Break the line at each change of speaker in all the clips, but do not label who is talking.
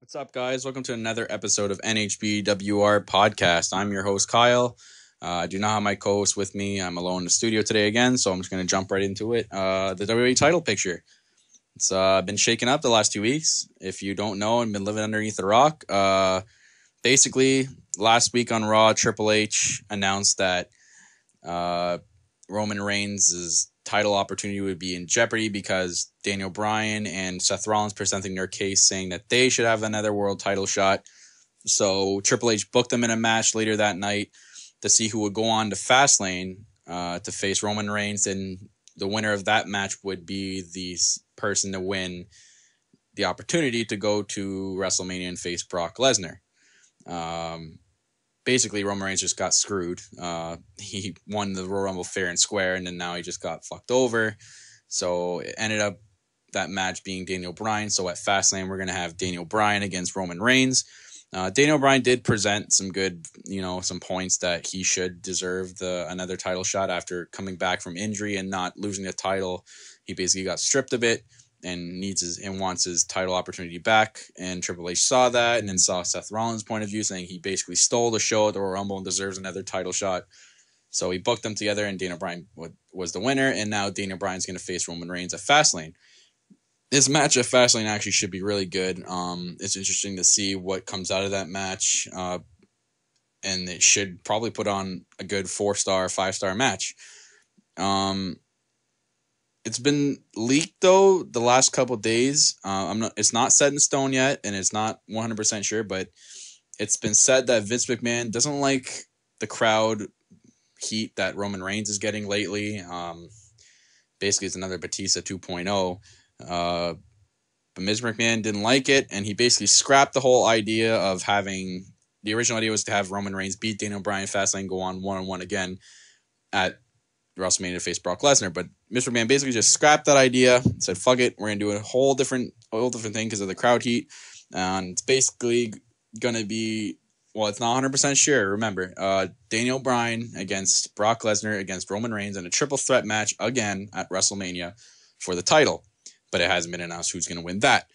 What's up, guys? Welcome to another episode of NHBWR podcast. I'm your host, Kyle. I do not have my co-host with me. I'm alone in the studio today again, so I'm just going to jump right into it. The WWE title picture. It's been shaken up the last 2 weeks. If you don't know and been living underneath a rock, basically last week on Raw, Triple H announced that Roman Reigns' title opportunity would be in jeopardy because Daniel Bryan and Seth Rollins presenting their case saying that they should have another world title shot. So Triple H booked them in a match later that night to see who would go on to Fastlane to face Roman Reigns, and the winner of that match would be the person to win the opportunity to go to WrestleMania and face Brock Lesnar. Basically, Roman Reigns just got screwed. He won the Royal Rumble fair and square, and then now he just got fucked over. So it ended up that match being Daniel Bryan. So at Fastlane, we're going to have Daniel Bryan against Roman Reigns. Daniel Bryan did present some good, some points that he should deserve another title shot after coming back from injury and not losing the title. He basically got stripped of it and wants his title opportunity back. And Triple H saw that and then saw Seth Rollins' point of view, saying he basically stole the show at the Royal Rumble and deserves another title shot. So he booked them together, and Daniel Bryan was the winner. And now Daniel Bryan's going to face Roman Reigns at Fastlane. This match at Fastlane actually should be really good. It's interesting to see what comes out of that match. And it should probably put on a good 4-star, 5-star match. It's been leaked though the last couple days. It's not set in stone yet, and it's not 100% sure. But it's been said that Vince McMahon doesn't like the crowd heat that Roman Reigns is getting lately. Basically, it's another Batista 2.0. But Ms. McMahon didn't like it, and he basically scrapped the whole idea of having. The original idea was to have Roman Reigns beat Daniel Bryan Fastlane, go on one-on-one again at WrestleMania to face Brock Lesnar. But Mr. McMahon basically just scrapped that idea, said, fuck it, we're going to do a whole different thing because of the crowd heat. And it's basically going to be, it's not 100% sure, remember, Daniel Bryan against Brock Lesnar against Roman Reigns in a triple threat match again at WrestleMania for the title. But it hasn't been announced who's going to win that.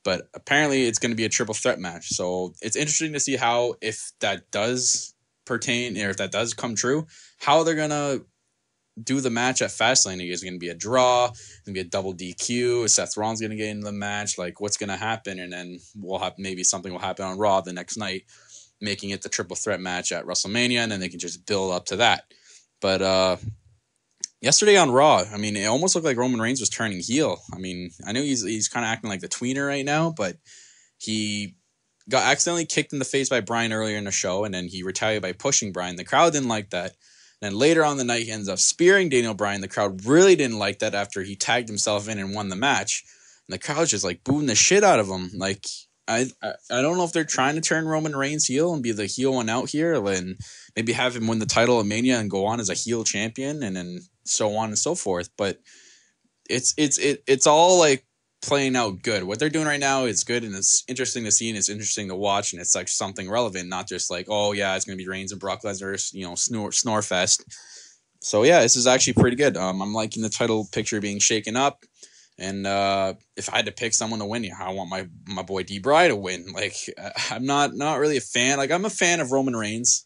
But apparently it's going to be a triple threat match. So it's interesting to see how, if that does pertain, or if that does come true, how they're going to do the match at Fastlane. Is it going to be a draw? It's going to be a double DQ? Is Seth Rollins going to get into the match? Like, what's going to happen? And then maybe something will happen on Raw the next night, making it the triple threat match at WrestleMania, and then they can just build up to that. But yesterday on Raw, it almost looked like Roman Reigns was turning heel. I know he's kind of acting like the tweener right now, but he got accidentally kicked in the face by Bryan earlier in the show, and then he retaliated by pushing Bryan. The crowd didn't like that. And then later on the night, he ends up spearing Daniel Bryan. The crowd really didn't like that after he tagged himself in and won the match. And the crowd's just like booing the shit out of him. Like, I don't know if they're trying to turn Roman Reigns heel and be the heel one out here, and maybe have him win the title at Mania and go on as a heel champion, and then so on and so forth. But it's all like playing out good. What they're doing right now is good, and it's interesting to see, and it's interesting to watch, and it's like something relevant, not just like, oh yeah, it's gonna be Reigns and Brock Lesnar, snore fest. So yeah, this is actually pretty good. I'm liking the title picture being shaken up, and if I had to pick someone to win, I want my boy D-Bry to win. Like, I'm not really a fan. Like, I'm a fan of Roman Reigns.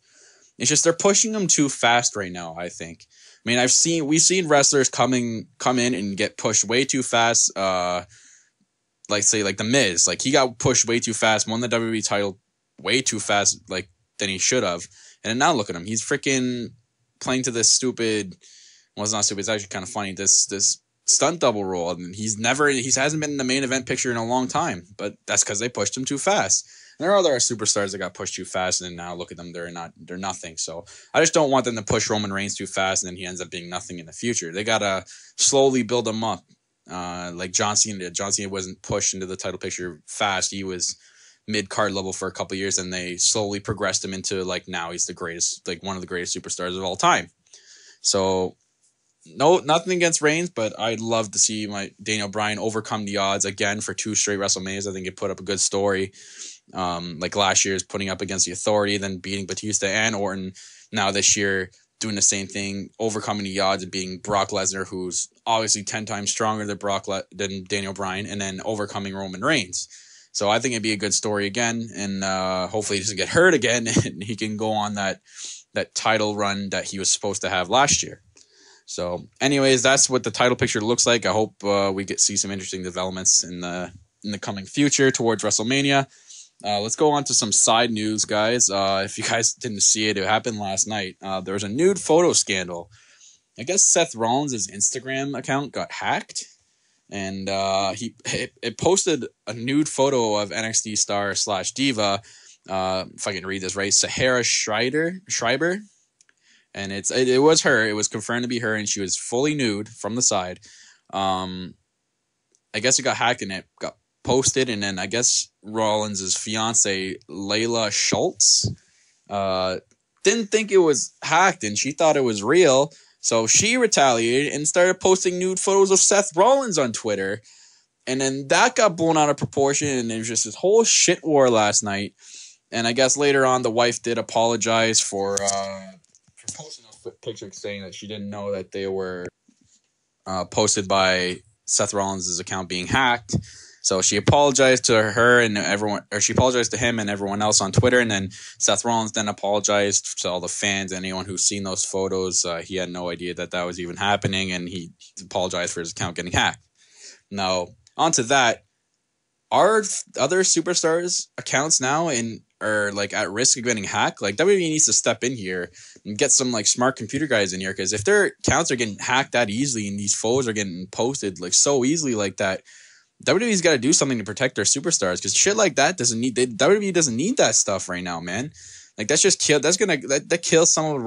It's just they're pushing him too fast right now, I think. We've seen wrestlers come in and get pushed way too fast. Like The Miz, like he got pushed way too fast, won the WWE title way too fast, like than he should have. And then now look at him. He's freaking playing to this stupid, it's not stupid, it's actually kind of funny, this stunt double role. And he hasn't been in the main event picture in a long time, but that's because they pushed him too fast. And there are other superstars that got pushed too fast, and now look at them, they're nothing. So I just don't want them to push Roman Reigns too fast, and then he ends up being nothing in the future. They gotta slowly build him up. Like John Cena did. John Cena wasn't pushed into the title picture fast. He was mid-card level for a couple of years, and they slowly progressed him into, like, now he's the greatest, like one of the greatest superstars of all time. So nothing against Reigns, but I'd love to see my Daniel Bryan overcome the odds again for 2 straight WrestleManias. I think it put up a good story. Like last year's putting up against the Authority, then beating Batista and Orton. Now this year doing the same thing, overcoming the odds of being Brock Lesnar, who's obviously 10 times stronger than Daniel Bryan, and then overcoming Roman Reigns. So I think it'd be a good story again, and hopefully he doesn't get hurt again, and he can go on that title run that he was supposed to have last year. So, anyways, that's what the title picture looks like. I hope we see some interesting developments in the coming future towards WrestleMania. Let's go on to some side news, guys. If you guys didn't see it, it happened last night. There was a nude photo scandal. I guess Seth Rollins' Instagram account got hacked, and it posted a nude photo of NXT star / diva, if I can read this right, Sahara Schreiber, and it was her. It was confirmed to be her, and she was fully nude from the side. I guess it got hacked and it got posted, and then I guess Rollins' fiance Layla Schultz didn't think it was hacked, and she thought it was real. So she retaliated and started posting nude photos of Seth Rollins on Twitter. And then that got blown out of proportion, and there was just this whole shit war last night. And I guess later on, the wife did apologize for posting those pictures, saying that she didn't know that they were posted by Seth Rollins' account being hacked. So she apologized to her and everyone, or she apologized to him and everyone else on Twitter. And then Seth Rollins then apologized to all the fans, anyone who's seen those photos. He had no idea that was even happening, and he apologized for his account getting hacked. Now, onto that, are other superstars' accounts now are like at risk of getting hacked? Like, WWE needs to step in here and get some like smart computer guys in here, because if their accounts are getting hacked that easily and these photos are getting posted like so easily like that, WWE's got to do something to protect their superstars, because shit like that WWE doesn't need that stuff right now, man. Like, that's just that kills some of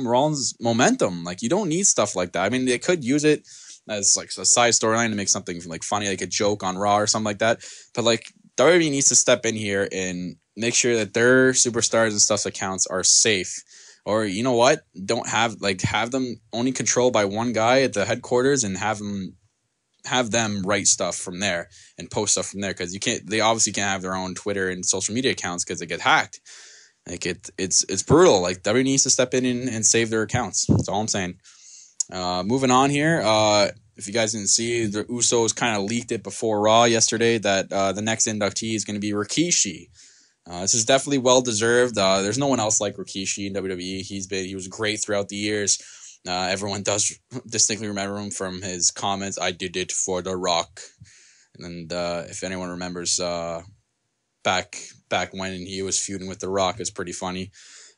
Rollins' momentum. Like, you don't need stuff like that. I mean, they could use it as like a side storyline to make something like funny, like a joke on Raw or something like that. But like, WWE needs to step in here and make sure that their superstars and stuff's accounts are safe. Or, you know what? Don't have them only controlled by one guy at the headquarters, and have them write stuff from there and post stuff from there, because they obviously can't have their own Twitter and social media accounts because they get hacked. Like, it's brutal. Like, WWE needs to step in and save their accounts. That's all I'm saying. Moving on here. If you guys didn't see, the Usos kind of leaked it before Raw yesterday that the next inductee is going to be Rikishi. This is definitely well deserved. There's no one else like Rikishi in WWE. He was great throughout the years. Everyone does distinctly remember him from his comments, "I did it for The Rock." And if anyone remembers back when he was feuding with The Rock, it's pretty funny.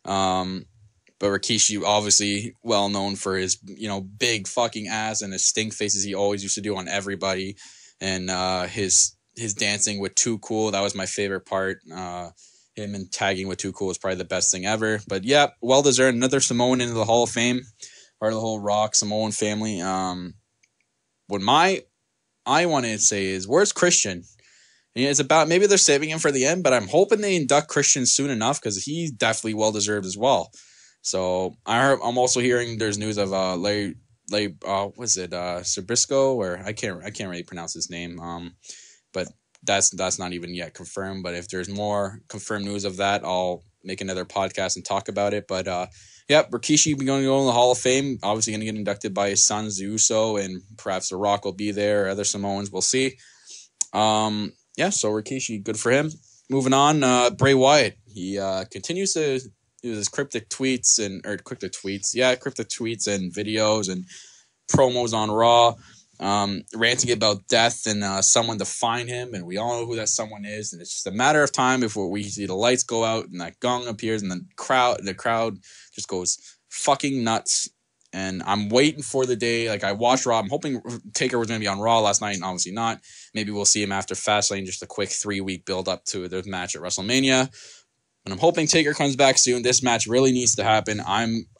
But Rikishi, obviously well known for his, big fucking ass and his stink faces he always used to do on everybody. And his dancing with Too Cool, that was my favorite part. Him and tagging with Too Cool was probably the best thing ever. But yeah, well deserved. Another Samoan into the Hall of Fame. Part of the whole Rock Samoan family. What I want to say is, where's Christian? And it's about, maybe they're saving him for the end, but I'm hoping they induct Christian soon enough, because he's definitely well deserved as well. So I'm also hearing there's news of Sabrisco, or I can't really pronounce his name. But that's not even yet confirmed. But if there's more confirmed news of that, I'll make another podcast and talk about it. But Rikishi going to go in the Hall of Fame. Obviously going to get inducted by his sons, the Uso, and perhaps The Rock will be there, or other Samoans. We'll see. So Rikishi, good for him. Moving on, Bray Wyatt. He continues to do his cryptic tweets and videos and promos on Raw, ranting about death and someone to find him, and we all know who that someone is, and it's just a matter of time before we see the lights go out and that gong appears, and the crowd just goes fucking nuts. And I'm waiting for the day. Like, I watched Raw. I'm hoping Taker was going to be on Raw last night, and obviously not. Maybe we'll see him after Fastlane, just a quick 3-week build up to their match at WrestleMania. And I'm hoping Taker comes back soon. This match really needs to happen.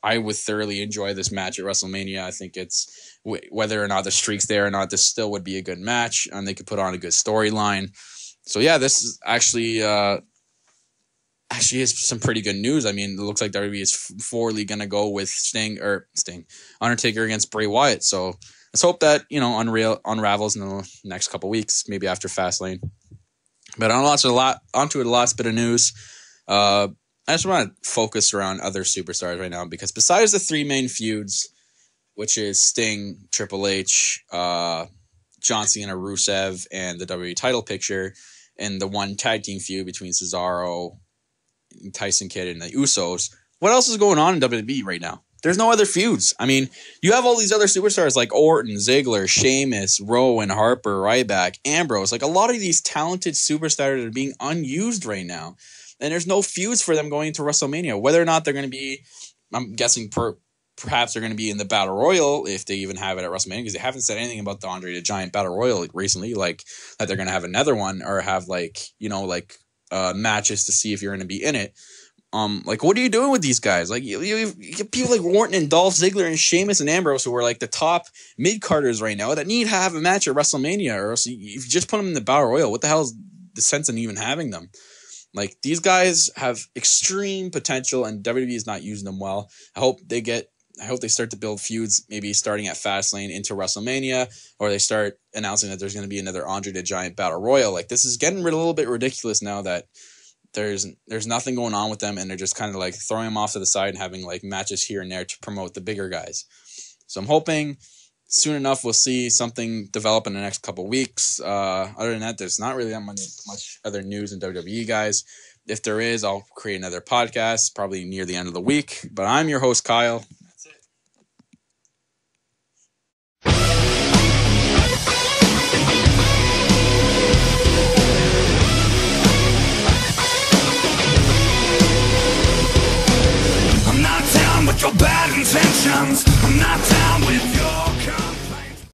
I would thoroughly enjoy this match at WrestleMania. I think it's, whether or not the streak's there or not, this still would be a good match, and they could put on a good storyline. So yeah, this is actually is some pretty good news. I mean, it looks like WWE is fully going to go with Undertaker against Bray Wyatt. So let's hope that, unravels in the next couple weeks, maybe after Fastlane. But onto the last bit of news. I just want to focus around other superstars right now, because besides the three main feuds, which is Sting, Triple H, John Cena, Rusev, and the WWE title picture, and the one tag team feud between Cesaro, Tyson Kidd, and the Usos. What else is going on in WWE right now? There's no other feuds. I mean, you have all these other superstars like Orton, Ziggler, Sheamus, Rowan, Harper, Ryback, Ambrose. Like a lot of these talented superstars are being unused right now. And there's no feuds for them going into WrestleMania. Whether or not they're going to be, I'm guessing perhaps they're going to be in the Battle Royal if they even have it at WrestleMania, because they haven't said anything about the Andre the Giant Battle Royal recently, like that they're going to have another one or have matches to see if you're going to be in it. What are you doing with these guys? Like, you get people like Orton and Dolph Ziggler and Sheamus and Ambrose, who are like the top mid-carders right now, that need to have a match at WrestleMania, or else if you just put them in the Battle Royal, what the hell is the sense in even having them? Like, these guys have extreme potential, and WWE is not using them well. I hope they start to build feuds, maybe starting at Fastlane into WrestleMania, or they start announcing that there's going to be another Andre the Giant Battle Royal. Like, this is getting a little bit ridiculous now that there's nothing going on with them, and they're just kind of like throwing them off to the side and having like matches here and there to promote the bigger guys. So I'm hoping soon enough we'll see something develop in the next couple weeks. Other than that, there's not really that much other news in WWE, guys. If there is, I'll create another podcast probably near the end of the week. But I'm your host, Kyle.